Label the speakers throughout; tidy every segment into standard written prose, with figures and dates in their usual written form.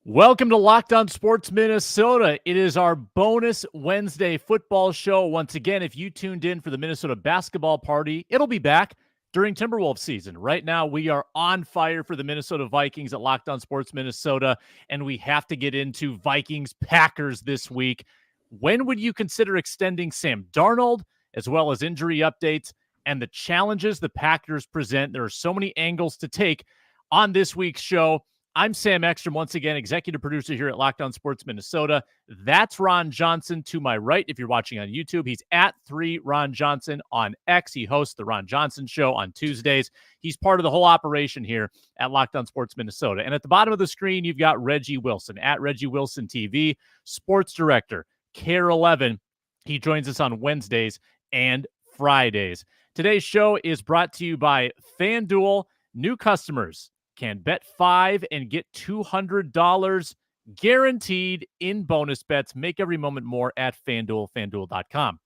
Speaker 1: Welcome to Locked On Sports Minnesota. It is our bonus Wednesday football show. Once again, if you tuned in for the Minnesota basketball party, it'll be back during Timberwolves season. Right now, we are on fire for the Minnesota Vikings at Locked On Sports Minnesota, and we have to get into Vikings-Packers this week. When would you consider extending Sam Darnold, as well as injury updates and the challenges the Packers present? There are so many angles to take on this week's show. I'm Sam Ekstrom, once again, executive producer here at Locked On Sports Minnesota. That's Ron Johnson to my right. If you're watching on YouTube, he's at 3Ron Johnson on X. He hosts the Ron Johnson Show on Tuesdays. He's part of the whole operation here at Locked On Sports Minnesota. And at the bottom of the screen, you've got Reggie Wilson at Reggie Wilson TV, sports director, KARE 11. He joins us on Wednesdays and Fridays. Today's show is brought to you by FanDuel. New customers can bet $5 and get $200 guaranteed in bonus bets. Make every moment more at FanDuel, FanDuel.com.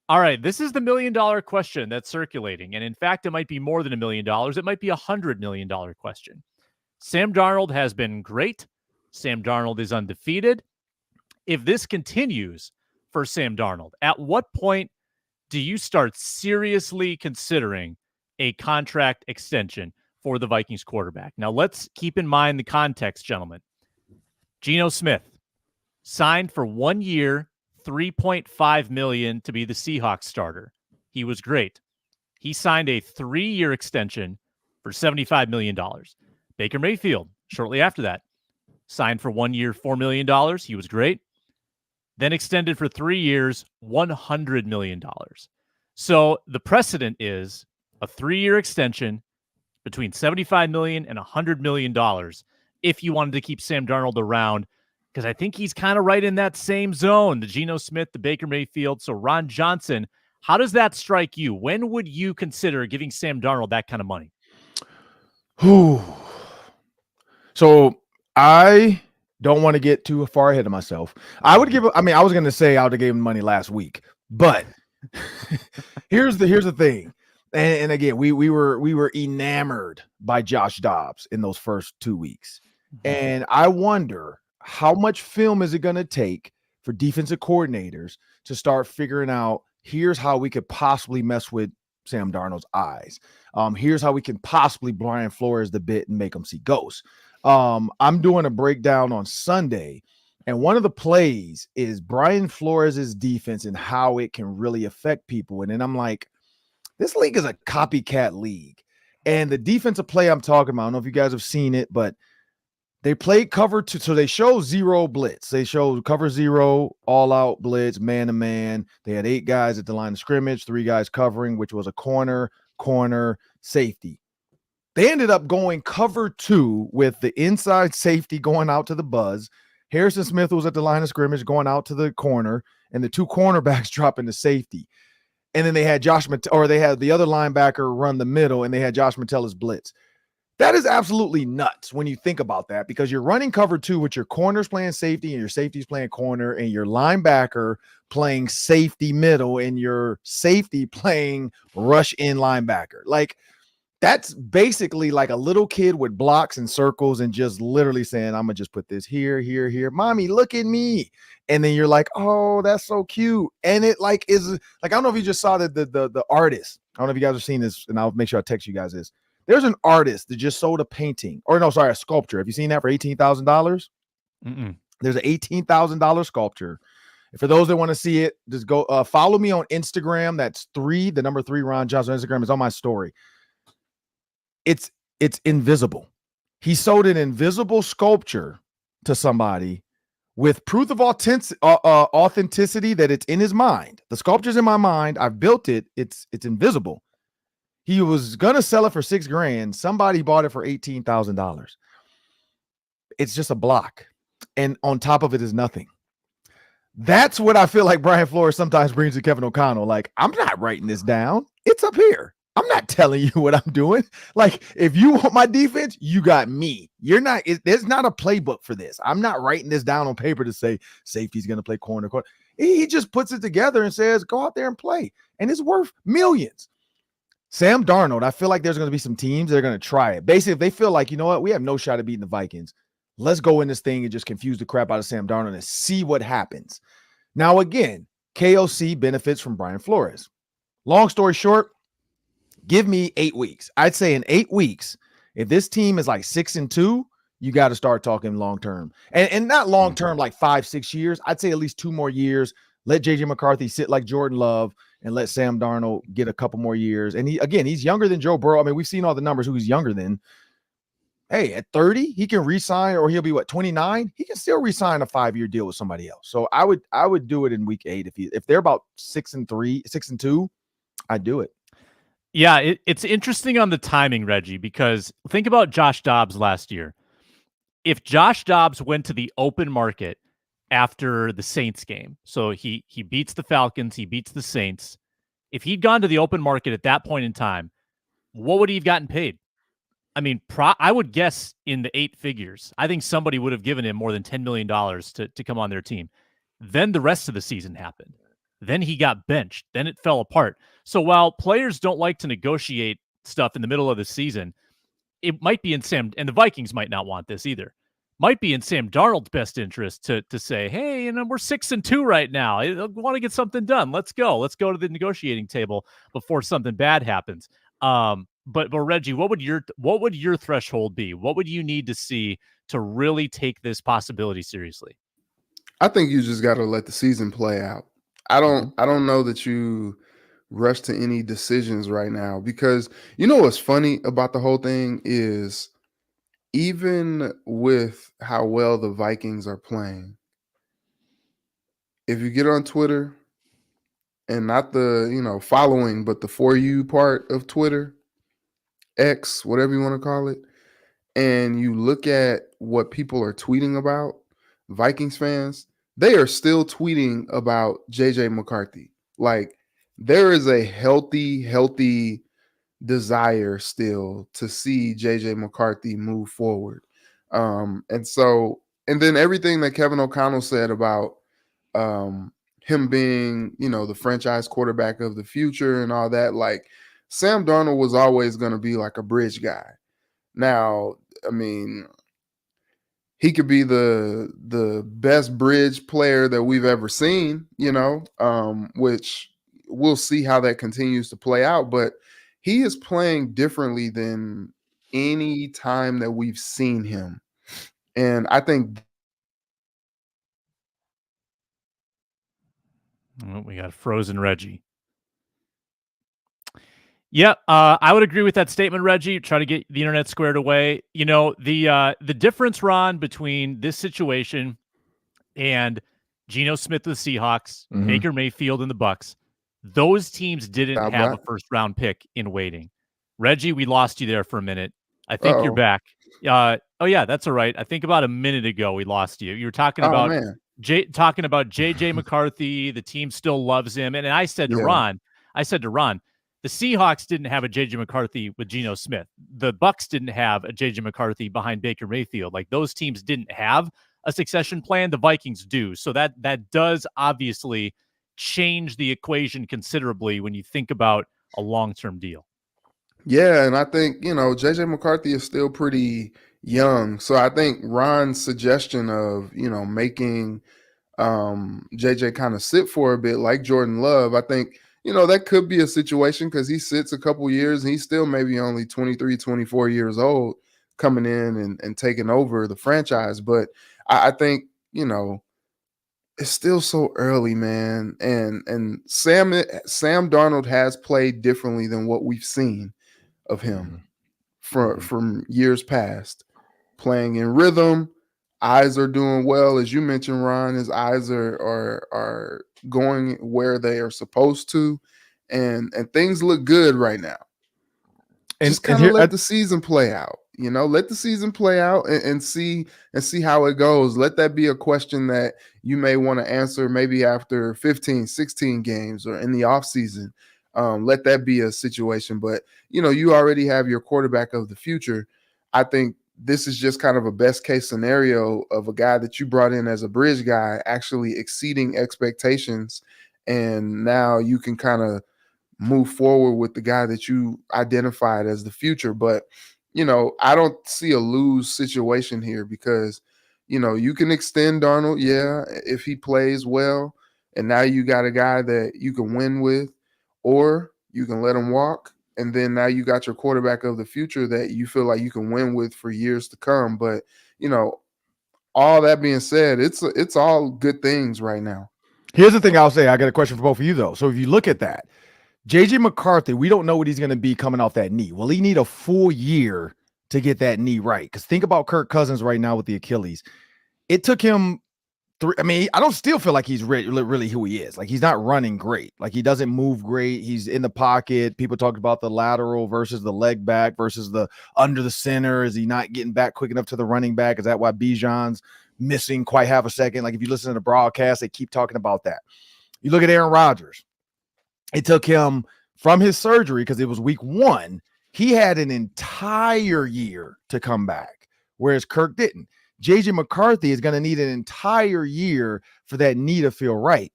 Speaker 1: All right, this is the $1 million question that's circulating. And in fact, it might be more than $1 million. It might be $100 million question. Sam Darnold has been great. Sam Darnold is undefeated. If this continues for Sam Darnold, at what point do you start seriously considering a contract extension for the Vikings quarterback? Now, let's keep in mind the context, gentlemen. Geno Smith signed for 1 year, $3.5 million to be the Seahawks starter. He was great. He signed a 3-year extension for $75 million. Baker Mayfield, shortly after that, signed for 1 year, $4 million. He was great. Then extended for 3 years, $100 million. So the precedent is a 3-year extension between $75 million and $100 million if you wanted to keep Sam Darnold around, because I think he's kind of right in that same zone, the Geno Smith, the Baker Mayfield. So Ron Johnson, how does that strike you? When would you consider giving Sam Darnold that kind of money?
Speaker 2: So I don't want to get too far ahead of myself. I was going to say I would have given him money last week, but here's the thing. And again, we were enamored by Josh Dobbs in those first 2 weeks. And I wonder how much film is it going to take for defensive coordinators to start figuring out, here's how we could possibly mess with Sam Darnold's eyes. Here's how we can possibly Brian Flores the bit and make him see ghosts. I'm doing a breakdown on Sunday, and one of the plays is Brian Flores' defense and how it can really affect people. And then I'm like, this league is a copycat league. And the defensive play I'm talking about, I don't know if you guys have seen it, but they played cover 2. So they show zero blitz. They show cover 0, all out blitz, man to man. They had 8 guys at the line of scrimmage, 3 guys covering, which was a corner, safety. They ended up going cover 2 with the inside safety going out to the buzz. Harrison Smith was at the line of scrimmage going out to the corner, and the 2 cornerbacks dropping the safety. And then they had they had the other linebacker run the middle, and they had Josh Metellus blitz. That is absolutely nuts when you think about that, because you're running cover 2 with your corners playing safety and your safeties playing corner and your linebacker playing safety middle and your safety playing rush in linebacker. Like, that's basically like a little kid with blocks and circles and just literally saying, I'm going to just put this here, here, here. Mommy, look at me. And then you're like, oh, that's so cute. And it is like, I don't know if you just saw the artist. I don't know if you guys have seen this, and I'll make sure I text you guys this. There's an artist that just sold a painting, a sculpture. Have you seen that for $18,000? There's an $18,000 sculpture. And for those that want to see it, just go follow me on Instagram. That's the number 3 Ron Johnson. Instagram is on my story. It's invisible. He sold an invisible sculpture to somebody with proof of authenticity that it's in his mind. The sculpture's in my mind. I've built it. It's invisible. He was gonna sell it for $6,000. Somebody bought it for $18,000. It's just a block, and on top of it is nothing. That's what I feel like Brian Flores sometimes brings to Kevin O'Connell. Like, I'm not writing this down. It's up here. I'm not telling you what I'm doing. Like, if you want my defense, you got me. You're not. There's not a playbook for this. I'm not writing this down on paper to say safety's going to play corner. He just puts it together and says, go out there and play. And it's worth millions. Sam Darnold, I feel like there's going to be some teams that are going to try it. Basically, if they feel like, you know what, we have no shot at beating the Vikings, Let's go in this thing and just confuse the crap out of Sam Darnold and see what happens. Now, again, KOC benefits from Brian Flores. Long story short, give me 8 weeks. I'd say in 8 weeks, if this team is like 6-2, you got to start talking long-term. And not long-term, like 5-6 years. I'd say at least 2 more years. Let JJ McCarthy sit like Jordan Love and let Sam Darnold get a couple more years. And he's younger than Joe Burrow. I mean, we've seen all the numbers who he's younger than. Hey, at 30, he can re-sign, or he'll be 29. He can still re-sign a 5-year deal with somebody else. So I would do it in week 8 if they're about 6-2, I'd do it.
Speaker 1: Yeah, it's interesting on the timing, Reggie, because think about Josh Dobbs last year. If Josh Dobbs went to the open market after the Saints game, so he beats the Falcons, he beats the Saints. If he'd gone to the open market at that point in time, what would he have gotten paid? I mean, I would guess in the 8 figures. I think somebody would have given him more than $10 million to come on their team. Then the rest of the season happened. Then he got benched. Then it fell apart. So while players don't like to negotiate stuff in the middle of the season, it might be in Sam, and the Vikings might not want this either. Might be in Sam Darnold's best interest to say, hey, we're 6-2 right now. I want to get something done. Let's go. Let's go to the negotiating table before something bad happens. But Reggie, what would your threshold be? What would you need to see to really take this possibility seriously?
Speaker 3: I think you just got to let the season play out. I don't know that you rush to any decisions right now, because you know what's funny about the whole thing is, even with how well the Vikings are playing, if you get on Twitter, and not the following, but the For You part of Twitter, X, whatever you want to call it, and you look at what people are tweeting about, Vikings fans, they are still tweeting about JJ McCarthy. Like, there is a healthy desire still to see JJ McCarthy move forward. And then everything that Kevin O'Connell said about him being, the franchise quarterback of the future and all that, like, Sam Darnold was always going to be like a bridge guy. Now, I mean, he could be the best bridge player that we've ever seen, which we'll see how that continues to play out. But he is playing differently than any time that we've seen him. And I think
Speaker 1: we got frozen Reggie. Yeah, I would agree with that statement, Reggie. Try to get the internet squared away. The difference, Ron, between this situation and Geno Smith with the Seahawks, Baker Mayfield and the Bucks, those teams didn't have a first-round pick in waiting. Reggie, we lost you there for a minute. I think you're back. Oh yeah, that's all right. I think about a minute ago we lost you. You were talking about JJ McCarthy. The team still loves him, and I said to Ron, the Seahawks didn't have a JJ McCarthy with Geno Smith. The Bucks didn't have a JJ McCarthy behind Baker Mayfield. Like, those teams didn't have a succession plan. The Vikings do. So that does obviously change the equation considerably when you think about a long-term deal.
Speaker 3: Yeah, and I think, JJ McCarthy is still pretty young. So I think Ron's suggestion of, making JJ kind of sit for a bit like Jordan Love, I think, that could be a situation, because he sits a couple years and he's still maybe only 23, 24 years old coming in and taking over the franchise. But I think, it's still so early, man. And Sam Darnold has played differently than what we've seen of him from years past, playing in rhythm. Eyes are doing well, as you mentioned, Ron. His eyes are going where they are supposed to, and things look good right now. And just kind of let the season play out. Let the season play out and see how it goes. Let that be a question that you may want to answer maybe after 15, 16 games or in the offseason. Let that be a situation. But, you already have your quarterback of the future. I think this is just kind of a best case scenario of a guy that you brought in as a bridge guy actually exceeding expectations. And now you can kind of move forward with the guy that you identified as the future. But, I don't see a lose situation here because, you can extend Darnold, if he plays well, and now you got a guy that you can win with, or you can let him walk, and then now you got your quarterback of the future that you feel like you can win with for years to come. But, all that being said, it's all good things right now.
Speaker 2: Here's the thing I'll say. I got a question for both of you, though. So if you look at that, J.J. McCarthy, we don't know what he's going to be coming off that knee. Will he need a full year to get that knee right? Because think about Kirk Cousins right now with the Achilles. It took him I don't still feel like he's really who he is. Like, he's not running great. Like, he doesn't move great. He's in the pocket. People talked about the lateral versus the leg back versus the under the center. Is he not getting back quick enough to the running back? Is that why Bijan's missing quite half a second? Like, if you listen to the broadcast, they keep talking about that. You look at Aaron Rodgers. It took him from his surgery, because it was week 1, he had an entire year to come back, whereas Kirk didn't. J.J. McCarthy is going to need an entire year for that knee to feel right.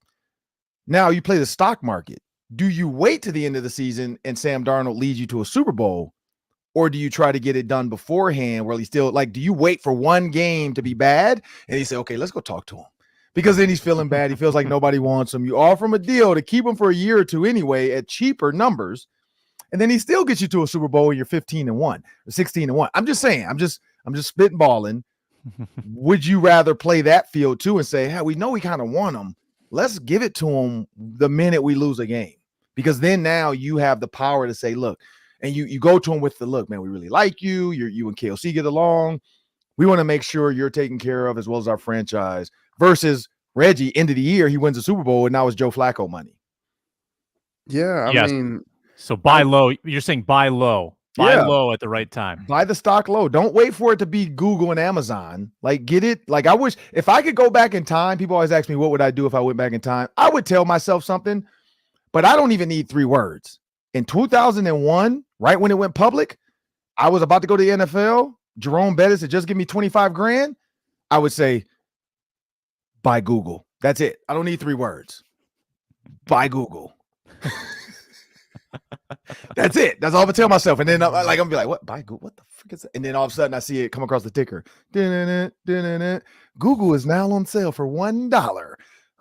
Speaker 2: Now you play the stock market. Do you wait to the end of the season and Sam Darnold leads you to a Super Bowl, or do you try to get it done beforehand where he's still like, do you wait for one game to be bad and you say, okay, let's go talk to him? Because then he's feeling bad. He feels like nobody wants him. You offer him a deal to keep him for a year or two anyway at cheaper numbers, and then he still gets you to a Super Bowl and you're 15-1 or 16-1. I'm just saying, I'm just spitballing. Would you rather play that field too and say, hey, we know we kind of want him. Let's give it to him the minute we lose a game, because then now you have the power to say, look, and you go to him with the look, man, we really like you. You and KLC get along. We want to make sure you're taken care of as well as our franchise, versus Reggie, end of the year, he wins a Super Bowl and now it's Joe Flacco money.
Speaker 3: Yeah. I mean,
Speaker 1: so buy low. You're saying buy low. Buy low at the right time.
Speaker 2: Buy the stock low. Don't wait for it to be Google and Amazon. Like, get it. Like, I wish if I could go back in time, people always ask me, what would I do if I went back in time? I would tell myself something, but I don't even need 3 words. In 2001, right when it went public, I was about to go to the NFL. Jerome Bettis had just given me 25 grand. I would say, buy Google. That's it. I don't need 3 words. Buy Google. That's it. That's all I'm gonna tell myself. And then I'm gonna be like, what? Buy Google? What the frick is that? And then all of a sudden I see it come across the ticker. Google is now on sale for $1.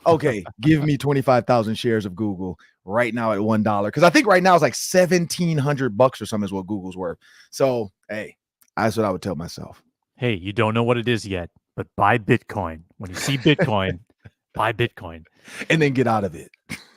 Speaker 2: Okay, give me 25,000 shares of Google right now at $1. Because I think right now it's like $1,700 or something is what Google's worth. So hey, that's what I would tell myself.
Speaker 1: Hey, you don't know what it is yet, but buy Bitcoin. When you see Bitcoin, buy Bitcoin. And
Speaker 2: then get out of it.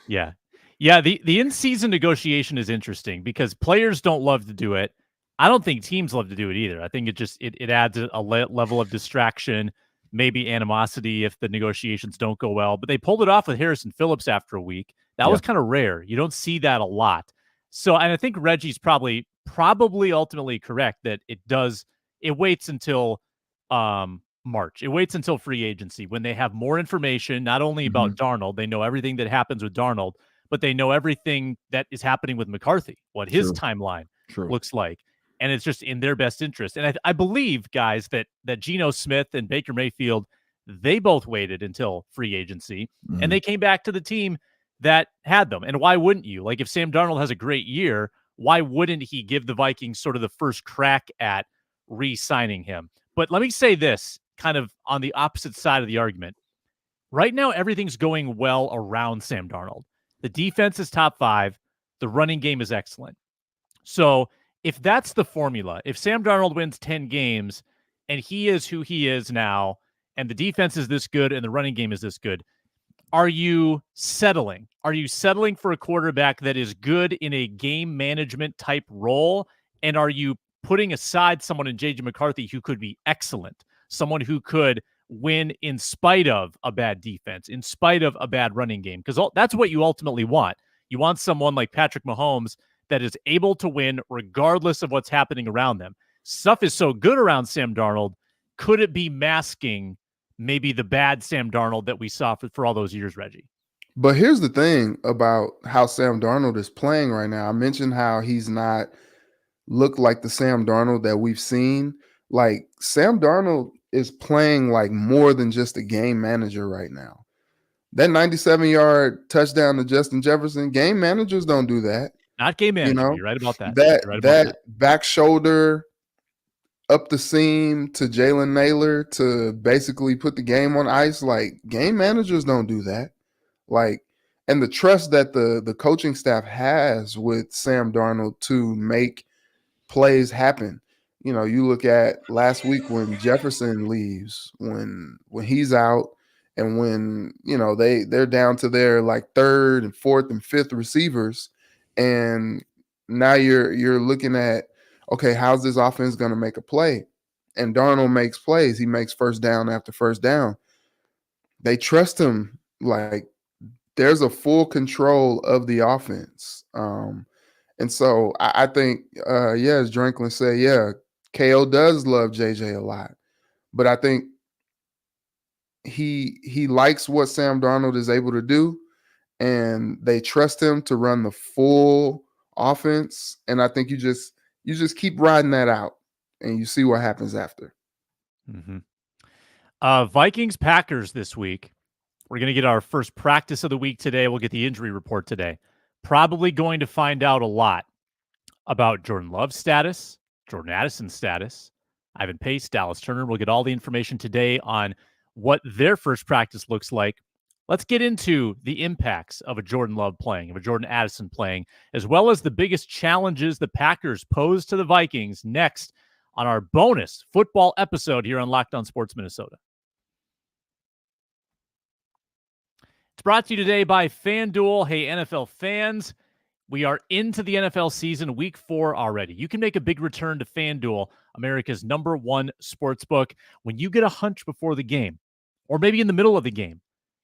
Speaker 1: Yeah. Yeah, the in-season negotiation is interesting because players don't love to do it. I don't think teams love to do it either. I think it adds a level of distraction, maybe animosity if the negotiations don't go well. But they pulled it off with Harrison Phillips after a week. That was kind of rare. You don't see that a lot. So, and I think Reggie's probably ultimately correct that it waits until March. It waits until free agency when they have more information, not only about Darnold, they know everything that happens with Darnold, but they know everything that is happening with McCarthy, what his timeline looks like. And it's just in their best interest. And I believe, guys, that Geno Smith and Baker Mayfield, they both waited until free agency, and they came back to the team that had them. And why wouldn't you? Like, if Sam Darnold has a great year, why wouldn't he give the Vikings sort of the first crack at re-signing him? But let me say this, kind of on the opposite side of the argument. Right now, everything's going well around Sam Darnold. The defense is top 5. The running game is excellent. So if that's the formula, if Sam Darnold wins 10 games and he is who he is now, and the defense is this good and the running game is this good, are you settling? Are you settling for a quarterback that is good in a game management type role? And are you putting aside someone in J.J. McCarthy who could be excellent, someone who could win in spite of a bad defense, in spite of a bad running game? Because that's what you ultimately want. You want someone like Patrick Mahomes that is able to win regardless of what's happening around them. Stuff is so good around Sam Darnold. Could it be masking maybe the bad Sam Darnold that we saw for all those years, Reggie?
Speaker 3: But here's the thing about how Sam Darnold is playing right now. I mentioned how he's not looked like the Sam Darnold that we've seen. Like, Sam Darnold is playing like more than just a game manager right now. That 97-yard touchdown to Justin Jefferson, game managers don't do that.
Speaker 1: Not game manager. You're right about that.
Speaker 3: That back shoulder up the seam to Jalen Naylor to basically put the game on ice. Like, game managers don't do that. Like, and the trust that the coaching staff has with Sam Darnold to make plays happen. You look at last week when Jefferson leaves, when he's out, and when they're down to their like third and fourth and fifth receivers, and now you're looking at, okay, how's this offense going to make a play? And Darnold makes plays. He makes first down after first down. They trust him. Like, there's a full control of the offense. And so I think, as Drinklin said, KO does love JJ a lot, but I think he likes what Sam Darnold is able to do, and they trust him to run the full offense. And I think you just keep riding that out, and you see what happens after.
Speaker 1: Mm-hmm. Vikings Packers this week. We're going to get our first practice of the week today. We'll get the injury report today. Probably going to find out a lot about Jordan Love's status, Jordan Addison's status, Ivan Pace, Dallas Turner. We'll get all the information today on what their first practice looks like. Let's get into the impacts of a Jordan Love playing, of a Jordan Addison playing, as well as the biggest challenges the Packers pose to the Vikings next on our bonus football episode here on Locked On Sports Minnesota. It's brought to you today by FanDuel. Hey, NFL fans, we are into the NFL season, week 4 already. You can make a big return to FanDuel, America's #1 sportsbook. When you get a hunch before the game, or maybe in the middle of the game,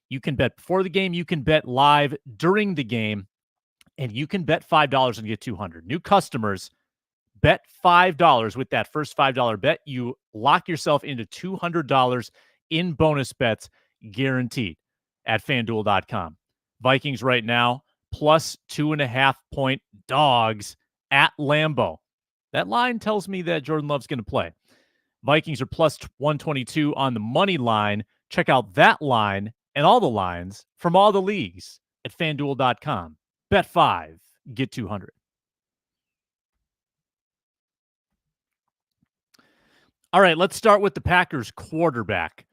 Speaker 1: you can bet before the game, you can bet live during the game, and you can bet $5 and get $200. New customers, bet $5 with that first $5 bet. You lock yourself into $200 in bonus bets guaranteed at FanDuel.com. Vikings right now, plus 2.5-point dogs at Lambeau. That line tells me that Jordan Love's going to play. Vikings are plus 122 on the money line. Check out that line and all the lines from all the leagues at FanDuel.com. Bet 5, get 200. All right, let's start with the Packers quarterback.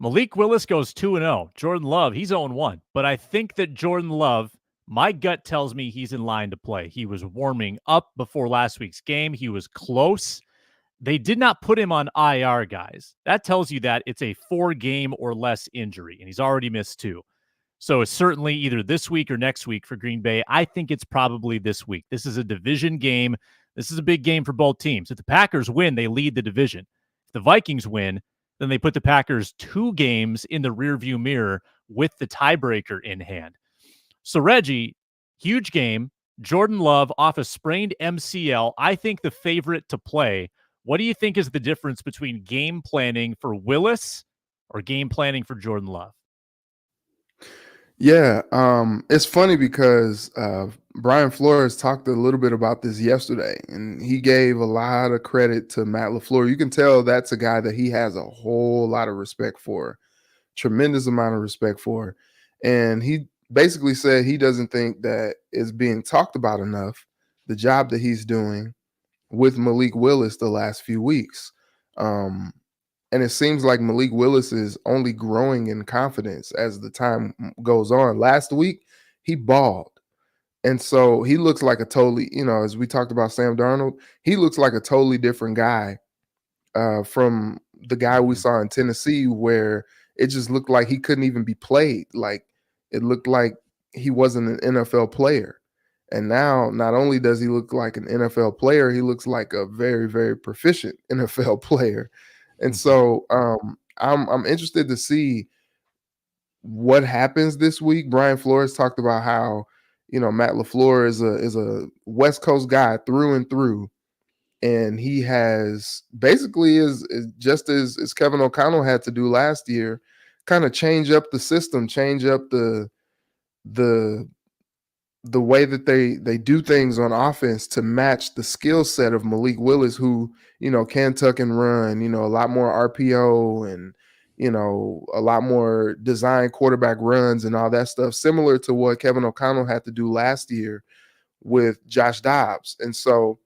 Speaker 1: Malik Willis goes 2-0. Jordan Love, he's 0-1. But I think that Jordan Love, my gut tells me he's in line to play. He was warming up before last week's game. He was close. They did not put him on IR, guys. That tells you that it's a 4-game or less injury, and he's already missed 2. So it's certainly either this week or next week for Green Bay. I think it's probably this week. This is a division game. This is a big game for both teams. If the Packers win, they lead the division. If the Vikings win, then they put the Packers 2 games in the rearview mirror with the tiebreaker in hand. So, Reggie, huge game. Jordan Love off a sprained MCL. I think the favorite to play. What do you think is the difference between game planning for Willis or game planning for Jordan Love?
Speaker 3: Yeah, it's funny because Brian Flores talked a little bit about this yesterday, and he gave a lot of credit to Matt LaFleur. You can tell that's a guy that he has a whole lot of respect for, tremendous amount of respect for. And he basically said he doesn't think that is being talked about enough, the job that he's doing with Malik Willis the last few weeks. And it seems like Malik Willis is only growing in confidence as the time goes on. Last week, he balled. And so he looks like a totally, as we talked about Sam Darnold, he looks like a totally different guy from the guy we saw in Tennessee, where it just looked like he couldn't even be played. Like, it looked like he wasn't an NFL player. And now, not only does he look like an NFL player, he looks like a very, very proficient NFL player. And so I'm interested to see what happens this week. Brian Flores talked about how, Matt LaFleur is a West Coast guy through and through. And he has basically is just as Kevin O'Connell had to do last year, kind of change up the system, change up the way that they do things on offense to match the skill set of Malik Willis, who, can tuck and run, a lot more RPO and, a lot more design quarterback runs and all that stuff, similar to what Kevin O'Connell had to do last year with Josh Dobbs. And so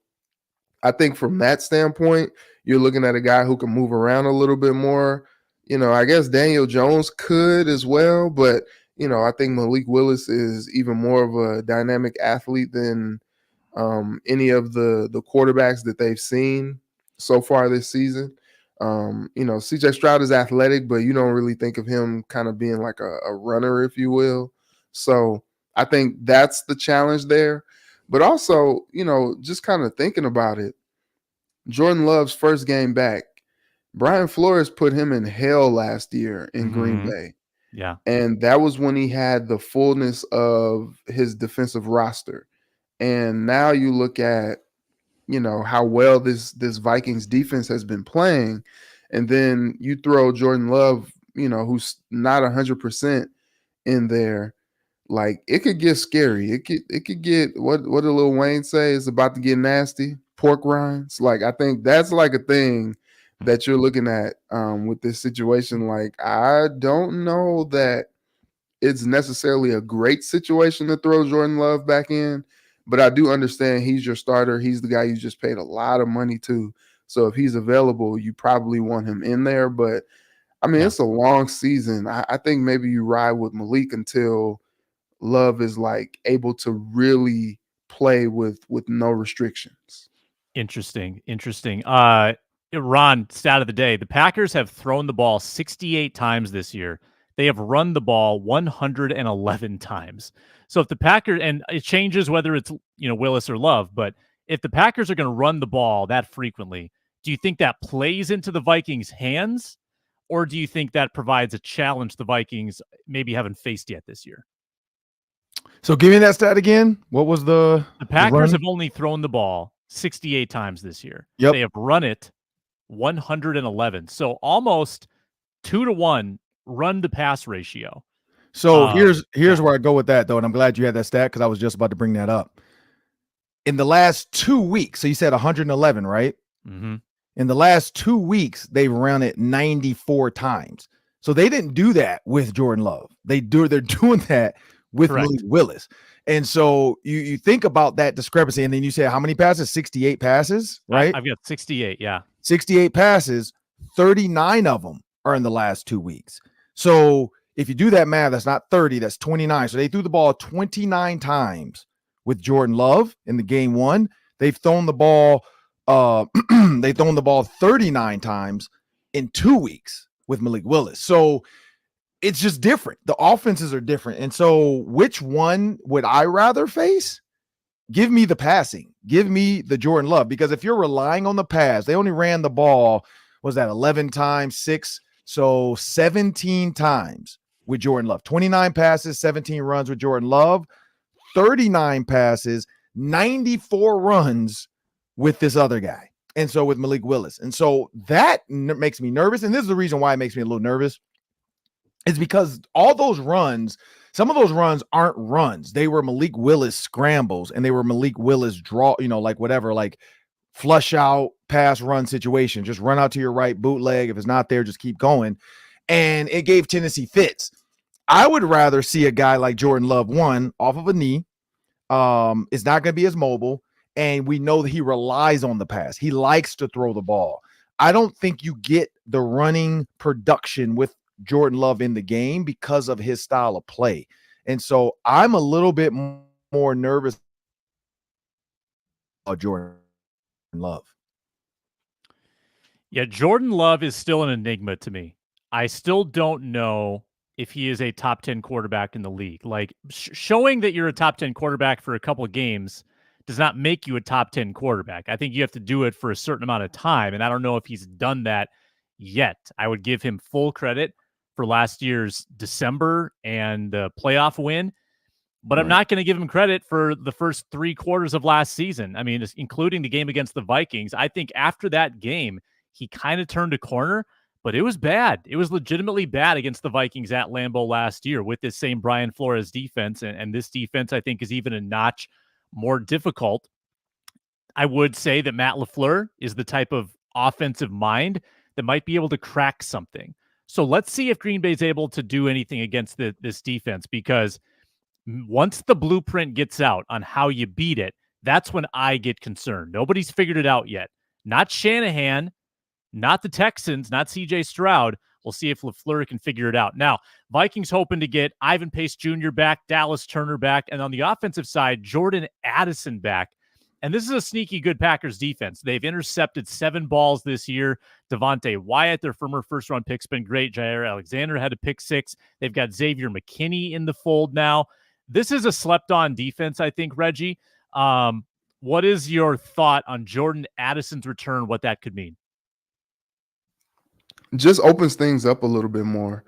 Speaker 3: I think from that standpoint, You're looking at a guy who can move around a little bit more. I guess Daniel Jones could as well, but I think Malik Willis is even more of a dynamic athlete than any of the quarterbacks that they've seen so far this season. CJ Stroud is athletic, but you don't really think of him kind of being like a runner, if you will. So I think that's the challenge there. But also, just kind of thinking about it, Jordan Love's first game back, Brian Flores put him in hell last year in Green Bay.
Speaker 1: Yeah.
Speaker 3: And that was when he had the fullness of his defensive roster. And now you look at, how well this Vikings defense has been playing. And then you throw Jordan Love, who's not 100% in there. Like, it could get scary. It could get what did Lil Wayne say? It's about to get nasty. Pork rinds. Like, I think that's like a thing that you're looking at with this situation. Like, I don't know that it's necessarily a great situation to throw Jordan Love back in, but I do understand he's your starter. He's the guy you just paid a lot of money to. So if he's available, you probably want him in there. But I mean, It's a long season. I think maybe you ride with Malik until Love is like able to really play with no restrictions.
Speaker 1: Interesting. Ron, stat of the day. The Packers have thrown the ball 68 times this year. They have run the ball 111 times. So if the Packers, and it changes whether it's, Willis or Love, but if the Packers are going to run the ball that frequently, do you think that plays into the Vikings' hands? Or do you think that provides a challenge the Vikings maybe haven't faced yet this year?
Speaker 2: So give me that stat again. What was the
Speaker 1: Packers have only thrown the ball 68 times this year.
Speaker 2: Yep.
Speaker 1: They have run it 111. So almost 2-to-1 run to pass ratio.
Speaker 2: So here's where I go with that, though, and I'm glad you had that stat because I was just about to bring that up. In the last 2 weeks, so you said 111, right?
Speaker 1: Mm-hmm.
Speaker 2: In the last 2 weeks, they've run it 94 times. So they didn't do that with Jordan Love. They're doing that with Malik Willis. And so you think about that discrepancy, and then you say how many passes? 68 passes, right?
Speaker 1: I've got 68, yeah.
Speaker 2: 68 passes, 39 of them are in the last 2 weeks. So if you do that math, that's not 30, that's 29. So they threw the ball 29 times with Jordan Love in the game one. They've thrown the ball 39 times in 2 weeks with Malik Willis. So it's just different. The offenses are different. And so which one would I rather face? Give me the passing. Give me the Jordan Love. Because if you're relying on the pass, they only ran the ball, was that 11 times, 6? So 17 times with Jordan Love. 29 passes, 17 runs with Jordan Love. 39 passes, 94 runs with this other guy. And so with Malik Willis. And so that makes me nervous. And this is the reason why it makes me a little nervous. Is because all those runs, some of those runs aren't runs. They were Malik Willis scrambles and they were Malik Willis draw, like whatever, like flush out, pass run situation. Just run out to your right, bootleg. If it's not there, just keep going. And it gave Tennessee fits. I would rather see a guy like Jordan Love, one, off of a knee. Is not going to be as mobile. And we know that he relies on the pass. He likes to throw the ball. I don't think you get the running production with Jordan Love in the game because of his style of play. And so I'm a little bit more nervous about Jordan Love.
Speaker 1: Yeah, Jordan Love is still an enigma to me. I still don't know if he is a top 10 quarterback in the league. Like showing that you're a top 10 quarterback for a couple of games does not make you a top 10 quarterback. I think you have to do it for a certain amount of time. And I don't know if he's done that yet. I would give him full credit for last year's December and the playoff win, but I'm not going to give him credit for the first 3 quarters of last season. I mean, including the game against the Vikings. I think after that game, he kind of turned a corner, but it was bad. It was legitimately bad against the Vikings at Lambeau last year with this same Brian Flores defense. And this defense, I think, is even a notch more difficult. I would say that Matt LaFleur is the type of offensive mind that might be able to crack something. So let's see if Green Bay is able to do anything against this defense, because once the blueprint gets out on how you beat it, that's when I get concerned. Nobody's figured it out yet. Not Shanahan, not the Texans, not CJ Stroud. We'll see if LaFleur can figure it out. Now, Vikings hoping to get Ivan Pace Jr. back, Dallas Turner back, and on the offensive side, Jordan Addison back. And this is a sneaky good Packers defense. They've intercepted 7 balls this year. Devontae Wyatt, their former first-round pick, has been great. Jair Alexander had a pick 6. They've got Xavier McKinney in the fold now. This is a slept-on defense, I think, Reggie. What is your thought on Jordan Addison's return, what that could mean?
Speaker 3: Just opens things up a little bit more.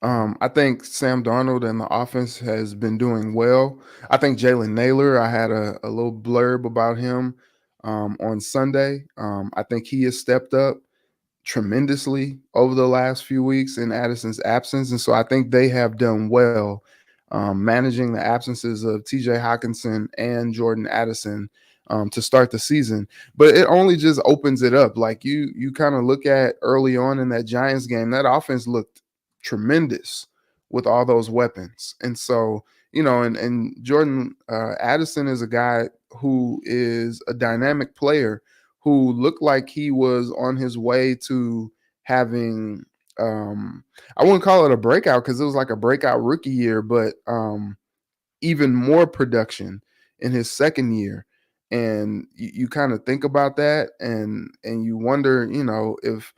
Speaker 3: I think Sam Darnold and the offense has been doing well. I think Jalen Naylor, I had a little blurb about him on Sunday. I think he has stepped up tremendously over the last few weeks in Addison's absence. And so I think they have done well managing the absences of TJ Hawkinson and Jordan Addison to start the season. But it only just opens it up. Like you kind of look at early on in that Giants game, that offense looked tremendous with all those weapons. And so, and Jordan Addison is a guy who is a dynamic player who looked like he was on his way to having I wouldn't call it a breakout because it was like a breakout rookie year, but even more production in his second year. And you kind of think about that and you wonder, if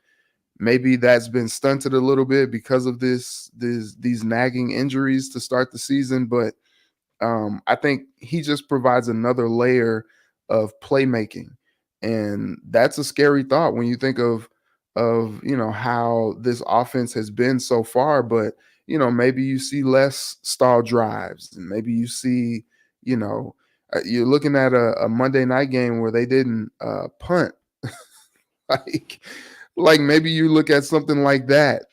Speaker 3: maybe that's been stunted a little bit because of these nagging injuries to start the season. But I think he just provides another layer of playmaking. And that's a scary thought when you think of how this offense has been so far. But, maybe you see less stall drives and maybe you see, you're looking at a Monday night game where they didn't punt. like maybe you look at something like that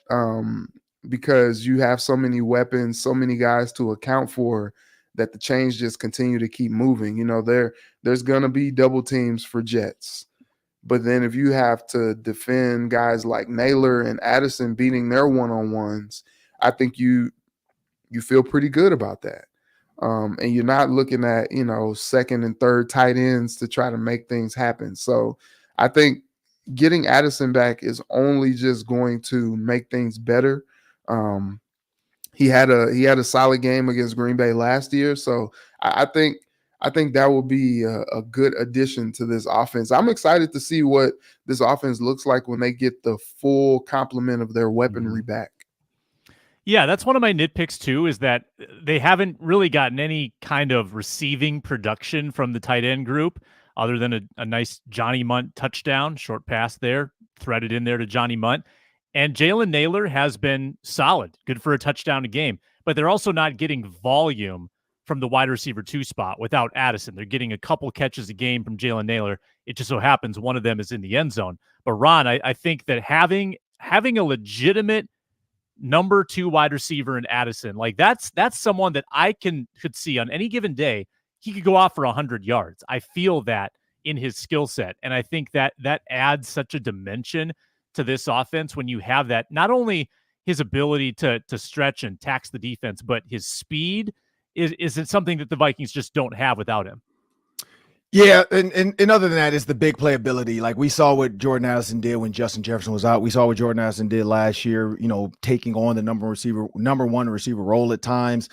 Speaker 3: because you have so many weapons, so many guys to account for that the chains just continue to keep moving. There's going to be double teams for Jets. But then if you have to defend guys like Naylor and Addison beating their one-on-ones, I think you feel pretty good about that. And you're not looking at, second and third tight ends to try to make things happen. So I think getting Addison back is only just going to make things better. He had a solid game against Green Bay last year. So I think that will be a good addition to this offense. I'm excited to see what this offense looks like when they get the full complement of their weaponry back.
Speaker 1: Yeah, that's one of my nitpicks too, is that they haven't really gotten any kind of receiving production from the tight end group other than a nice Johnny Munt touchdown, short pass there, threaded in there to Johnny Munt. And Jalen Naylor has been solid, good for a touchdown a game, but they're also not getting volume from the wide receiver 2 spot without Addison. They're getting a couple catches a game from Jalen Naylor. It just so happens one of them is in the end zone. But Ron, I think that having a legitimate number 2 wide receiver in Addison, like that's someone that I could see on any given day, he could go off for 100 yards. I feel that in his skill set. And I think that adds such a dimension to this offense when you have that, not only his ability to stretch and tax the defense, but his speed is it something that the Vikings just don't have without him.
Speaker 2: Yeah, and other than that, it's the big playability. Like we saw what Jordan Addison did when Justin Jefferson was out. We saw what Jordan Addison did last year, taking on the number 1 receiver role at times,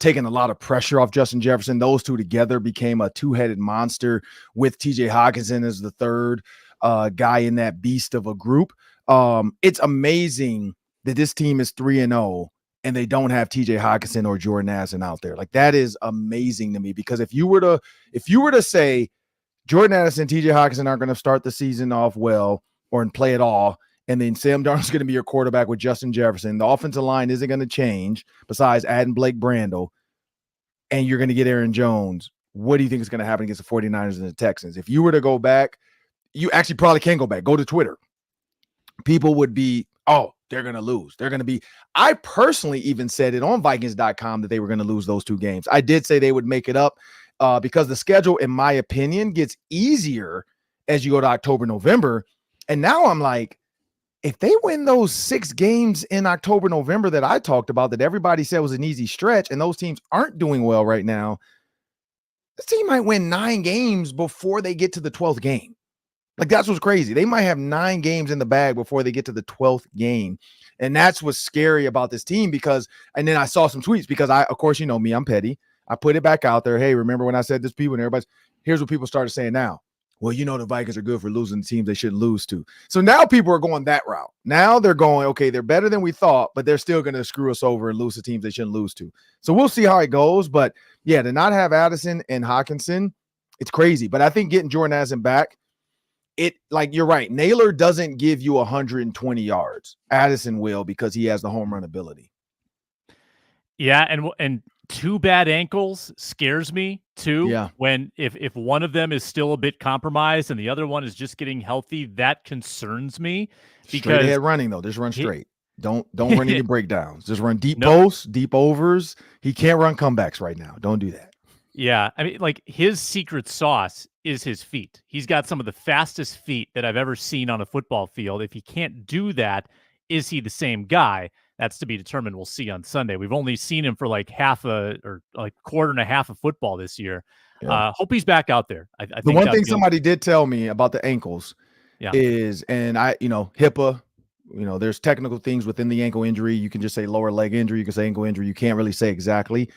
Speaker 2: taking a lot of pressure off Justin Jefferson. Those two together became a two-headed monster with TJ Hawkinson as the third guy in that beast of a group. It's amazing that this team is 3-0 and they don't have TJ Hawkinson or Jordan Addison out there. Like that is amazing to me, because if you were to say Jordan Addison, TJ Hawkinson aren't going to start the season off well or play at all, and then Sam Darnold's going to be your quarterback with Justin Jefferson, the offensive line isn't going to change besides adding Blake Brandel, and you're going to get Aaron Jones, what do you think is going to happen against the 49ers and the Texans? If you were to go back, you actually probably can go back, go to Twitter. People would be, oh, they're going to lose. They're going to be, I personally even said it on Vikings.com that they were going to lose those 2 games. I did say they would make it up because the schedule, in my opinion, gets easier as you go to October, November. And now I'm like, if they win those 6 games in October, November that I talked about, that everybody said was an easy stretch, and those teams aren't doing well right now, this team might win 9 games before they get to the 12th game. Like, that's what's crazy. They might have 9 games in the bag before they get to the 12th game. And that's what's scary about this team and then I saw some tweets because of course, you know me, I'm petty. I put it back out there. Hey, remember when I said this, people, and here's what people started saying now. Well, you know, the Vikings are good for losing teams they shouldn't lose to. So now people are going that route. Now they're going, okay, they're better than we thought, but they're still going to screw us over and lose to teams they shouldn't lose to. So we'll see how it goes. But yeah, to not have Addison and Hawkinson, it's crazy. But I think getting Jordan Addison back, like you're right. Naylor doesn't give you 120 yards. Addison will because he has the home run ability.
Speaker 1: Yeah, and 2 bad ankles scares me too.
Speaker 2: Yeah.
Speaker 1: When if one of them is still a bit compromised and the other one is just getting healthy, that concerns me.
Speaker 2: Straight
Speaker 1: Because
Speaker 2: ahead running though, just run straight. Don't run any breakdowns. Just run deep posts, deep overs. He can't run comebacks right now. Don't do that.
Speaker 1: Yeah, I mean, like his secret sauce is his feet. He's got some of the fastest feet that I've ever seen on a football field. If he can't do that, is he the same guy? That's to be determined. We'll see on Sunday. We've only seen him for like quarter and a half of football this year.
Speaker 2: Yeah.
Speaker 1: Hope he's back out there. I think
Speaker 2: the one thing somebody did tell me about the ankles is, and HIPAA, there's technical things within the ankle injury. You can just say lower leg injury. You can say ankle injury. You can't really say exactly.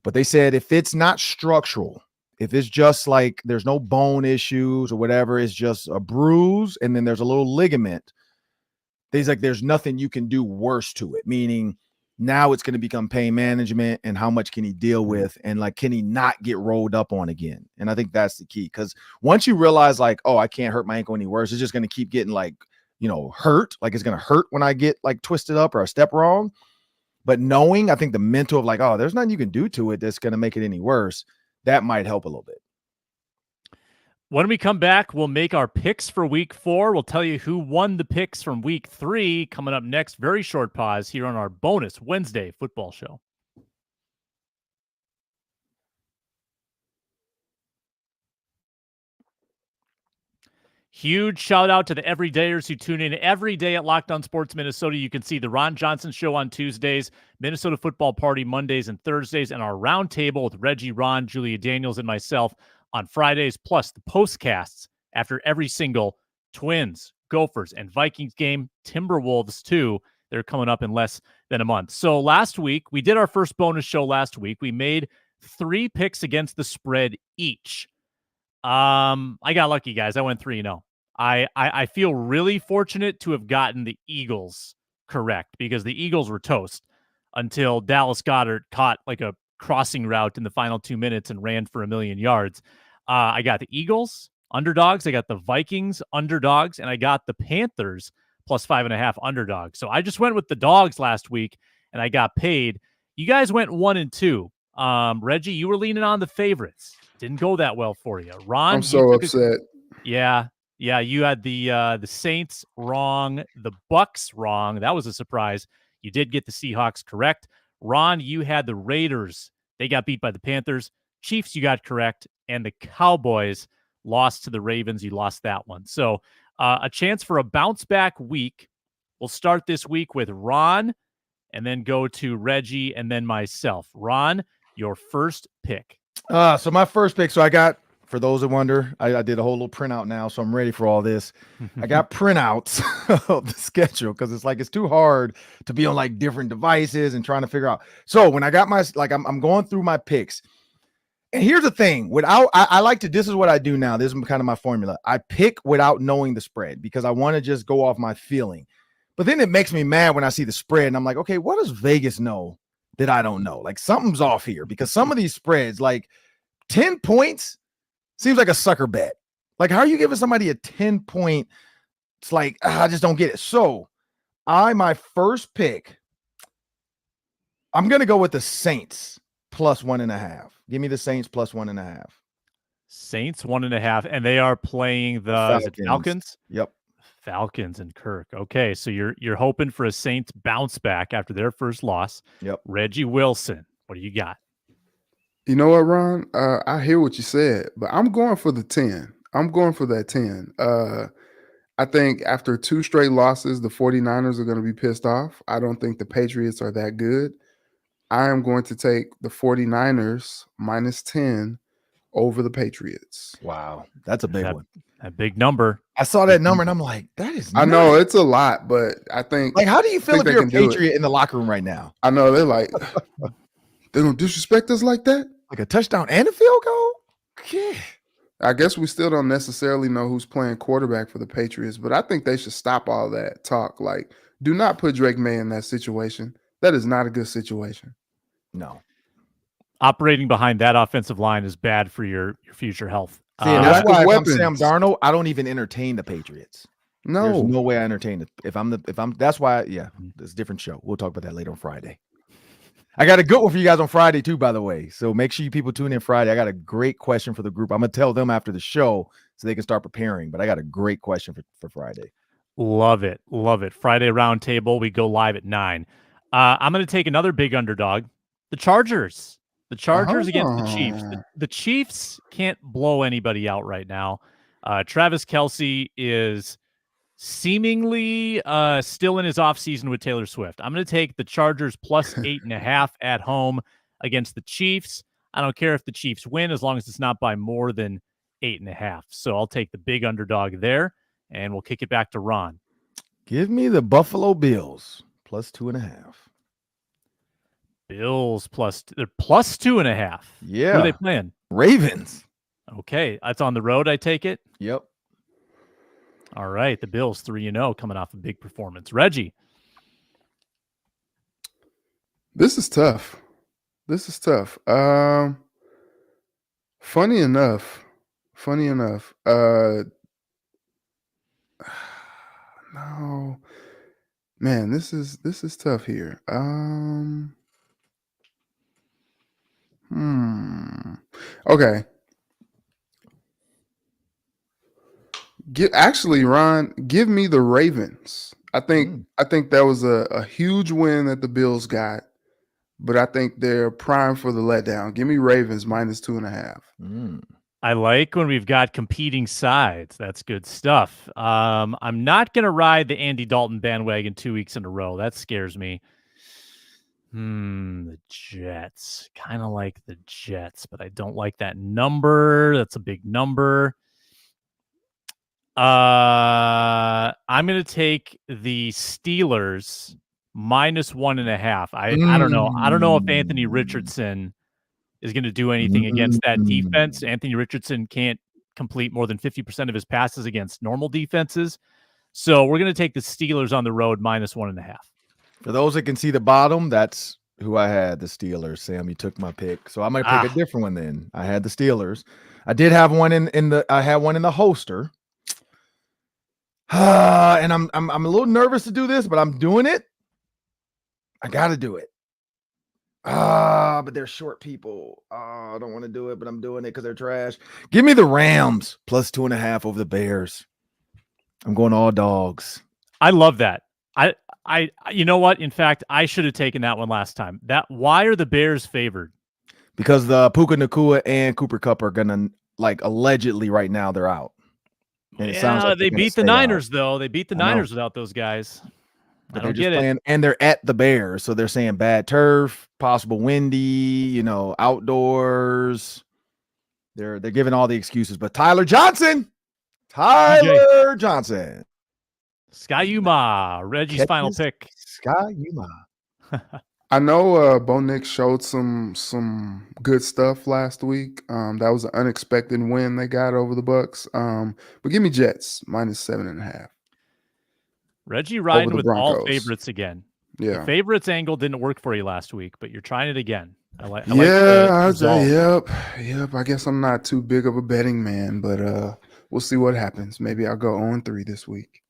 Speaker 2: But they said if it's not structural, if it's just like there's no bone issues or whatever, it's just a bruise and then there's a little ligament, there's nothing you can do worse to it, meaning now it's going to become pain management and how much can he deal with and like can he not get rolled up on again? And I think that's the key, because once you realize like, oh, I can't hurt my ankle any worse, it's just going to keep getting like, hurt. Like it's going to hurt when I get like twisted up or a step wrong. But knowing, I think the mental of like, oh, there's nothing you can do to it that's going to make it any worse, that might help a little bit.
Speaker 1: When we come back, we'll make our picks for week 4. We'll tell you who won the picks from week 3 coming up next. Very short pause here on our bonus Wednesday football show. Huge shout out to the everydayers who tune in every day at Locked On Sports Minnesota. You can see the Ron Johnson Show on Tuesdays, Minnesota Football Party Mondays and Thursdays, and our roundtable with Reggie, Ron, Julia Daniels, and myself on Fridays, plus the postcasts after every single Twins, Gophers, and Vikings game, Timberwolves too. They're coming up in less than a month. So last week, we did our first bonus show last week. We made 3 picks against the spread each. I got lucky, guys. I went 3-0. I feel really fortunate to have gotten the Eagles correct, because the Eagles were toast until Dallas Goedert caught like a crossing route in the final 2 minutes and ran for 1,000,000 yards. I got the Eagles underdogs. I got the Vikings underdogs, and I got the Panthers plus 5.5 underdogs. So I just went with the dogs last week and I got paid. You guys went 1 and 2. Reggie, you were leaning on the favorites. Didn't go that well for you. Ron,
Speaker 3: I'm so upset.
Speaker 1: Yeah, you had the Saints wrong, the Bucks wrong. That was a surprise. You did get the Seahawks correct. Ron, you had the Raiders. They got beat by the Panthers. Chiefs, you got correct. And the Cowboys lost to the Ravens. You lost that one. So a chance for a bounce-back week. We'll start this week with Ron and then go to Reggie and then myself. Ron, your first pick.
Speaker 2: So my first pick, so I got, for those that wonder, I did a whole little printout now, so I'm ready for all this. I got printouts of the schedule because it's too hard to be on like different devices and trying to figure out. So when I got my, I'm going through my picks. And here's the thing, I like to, this is what I do now. This is kind of my formula. I pick without knowing the spread because I want to just go off my feeling. But then it makes me mad when I see the spread and I'm like, okay, what does Vegas know that I don't know? Like something's off here, because some of these spreads, like 10 points seems like a sucker bet. Like, how are you giving somebody a 10-point? It's like, I just don't get it. So my first pick, I'm going to go with the Saints plus 1.5. Give me the Saints plus 1.5.
Speaker 1: Saints 1.5, and they are playing the Falcons.
Speaker 2: Yep.
Speaker 1: Falcons and Kirk. Okay, so you're hoping for a Saints bounce back after their first loss.
Speaker 2: Yep.
Speaker 1: Reggie Wilson, what do you got?
Speaker 3: You know what, Ron? I hear what you said, but I'm going for the 10. I'm going for that 10. I think after 2 straight losses, the 49ers are going to be pissed off. I don't think the Patriots are that good. I am going to take the 49ers minus 10 over the Patriots.
Speaker 2: Wow, that's a big one.
Speaker 1: A big number.
Speaker 2: I saw that number and I'm like, that is nuts.
Speaker 3: I know it's a lot, but I think
Speaker 2: like, how do you feel if
Speaker 3: they
Speaker 2: you're a
Speaker 3: can do it.
Speaker 2: Patriot in the locker room right now?
Speaker 3: I know they're like, they don't disrespect us like that.
Speaker 2: Like a touchdown and a field goal? Yeah.
Speaker 3: I guess we still don't necessarily know who's playing quarterback for the Patriots, but I think they should stop all that talk. Like, do not put Drake May in that situation. That is not a good situation.
Speaker 2: No.
Speaker 1: Operating behind that offensive line is bad for your future health.
Speaker 2: See, and that's why if I'm
Speaker 3: weapons.
Speaker 2: Sam Darnold, I don't even entertain the Patriots.
Speaker 3: No,
Speaker 2: There's no way I entertain it. If I'm that's why, yeah, it's a different show. We'll talk about that later on Friday. I got a good one for you guys on Friday too, by the way. So make sure you people tune in Friday. I got a great question for the group. I'm gonna tell them after the show so they can start preparing. But I got a great question for Friday.
Speaker 1: Love it. Love it. Friday roundtable. We go live at 9. I'm going to take another big underdog, the Chargers. The Chargers against the Chiefs. The Chiefs can't blow anybody out right now. Travis Kelce is seemingly still in his offseason with Taylor Swift. I'm going to take the Chargers plus 8.5 at home against the Chiefs. I don't care if the Chiefs win as long as it's not by more than 8.5. So I'll take the big underdog there, and we'll kick it back to Ron.
Speaker 2: Give me the Buffalo Bills plus 2.5.
Speaker 1: Bills they're plus 2.5.
Speaker 2: Yeah.
Speaker 1: Who are they playing?
Speaker 2: Ravens.
Speaker 1: Okay. That's on the road, I take it?
Speaker 2: Yep.
Speaker 1: All right. The Bills 3-0 coming off a big performance. Reggie.
Speaker 3: This is tough. Funny enough. No. Man, this is tough here. Okay. Ron, give me the Ravens. I think that was a huge win that the Bills got, but I think they're primed for the letdown. Give me Ravens minus 2.5.
Speaker 1: I like when we've got competing sides. That's good stuff. I'm not going to ride the Andy Dalton bandwagon 2 weeks in a row. That scares me. The Jets. Kind of like the Jets, but I don't like that number. That's a big number. I'm going to take the Steelers minus 1.5. I don't know. I don't know if Anthony Richardson is going to do anything against that defense. Anthony Richardson can't complete more than 50% of his passes against normal defenses. So we're going to take the Steelers on the road minus 1.5.
Speaker 2: For those that can see the bottom, that's who I had, the Steelers. Sam, you took my pick. So I might pick a different one then. I had the Steelers. I did have one I had one in the holster. And I'm a little nervous to do this, but I'm doing it. I got to do it. But they're short people. I don't want to do it, but I'm doing it because they're trash. Give me the Rams plus 2.5 over the Bears. I'm going all dogs.
Speaker 1: I love that. I you know what? In fact, I should have taken that one last time. Why are the Bears favored?
Speaker 2: Because the Puka Nacua and Cooper Kupp are gonna, like, allegedly right now they're out. And it sounds like
Speaker 1: they beat the Niners though. They beat the Niners without those guys.
Speaker 2: But I don't get it. And they're at the Bears, so they're saying bad turf, possible windy, outdoors. They're giving all the excuses. But Tyler Johnson,
Speaker 1: Sky Yuma, Reggie's final pick.
Speaker 2: Sky Yuma.
Speaker 3: I know Bo Nix showed some good stuff last week. That was an unexpected win they got over the Bucks. But give me Jets minus 7.5.
Speaker 1: Reggie riding with all favorites again.
Speaker 3: Yeah,
Speaker 1: the favorites angle didn't work for you last week, but you're trying it again. I like.
Speaker 3: Yep. I guess I'm not too big of a betting man, but we'll see what happens. Maybe I'll go 0-3 this week.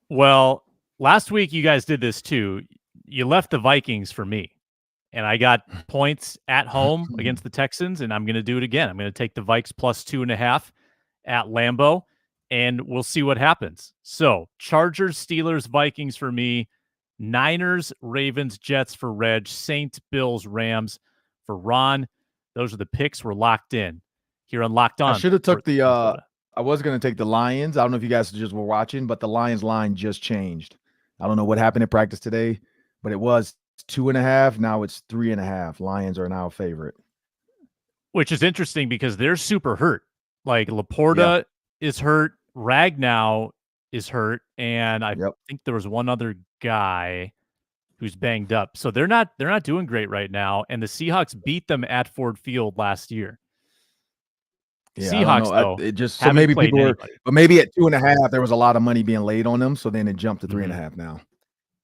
Speaker 1: Well, last week you guys did this too. You left the Vikings for me, and I got points at home against the Texans, and I'm going to do it again. I'm going to take the Vikes plus 2.5 at Lambeau, and we'll see what happens. So Chargers, Steelers, Vikings for me, Niners, Ravens, Jets for Reg, Saints, Bills, Rams for Ron. Those are the picks. We're locked in here on Locked On.
Speaker 2: I should have took I was going to take the Lions. I don't know if you guys just were watching, but the Lions line just changed. I don't know what happened in practice today, but it was 2.5. Now it's 3.5. Lions are now a favorite.
Speaker 1: which is interesting because they're super hurt. Like Laporta is hurt, Ragnow is hurt, and I think there was one other guy who's banged up. So they're not doing great right now. And the Seahawks beat them at Ford Field last year.
Speaker 2: Yeah,
Speaker 1: Seahawks, though,
Speaker 2: it just so maybe people were, but maybe at 2.5 there was a lot of money being laid on them, so then it jumped to 3.5 now.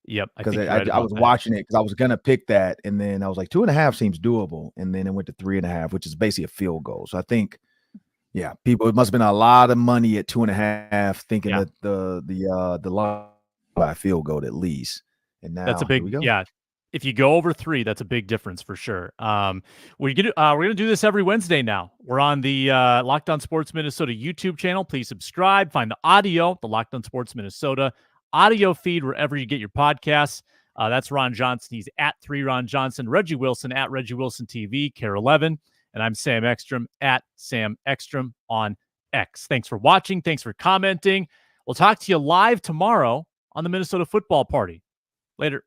Speaker 1: Yep,
Speaker 2: because I was watching it because I was gonna pick that, and then I was like 2.5 seems doable, and then it went to 3.5, which is basically a field goal. So I think, people, it must have been a lot of money at 2.5, thinking that the line by field goal at least, and now
Speaker 1: that's a big If you go over 3, that's a big difference for sure. We're gonna do this every Wednesday now. We're on the Locked On Sports Minnesota YouTube channel. Please subscribe. Find the audio, the Locked On Sports Minnesota audio feed wherever you get your podcasts. That's Ron Johnson. He's at 3 Ron Johnson. Reggie Wilson at Reggie Wilson TV, Care 11. And I'm Sam Ekstrom at Sam Ekstrom on X. Thanks for watching. Thanks for commenting. We'll talk to you live tomorrow on the Minnesota Football Party. Later.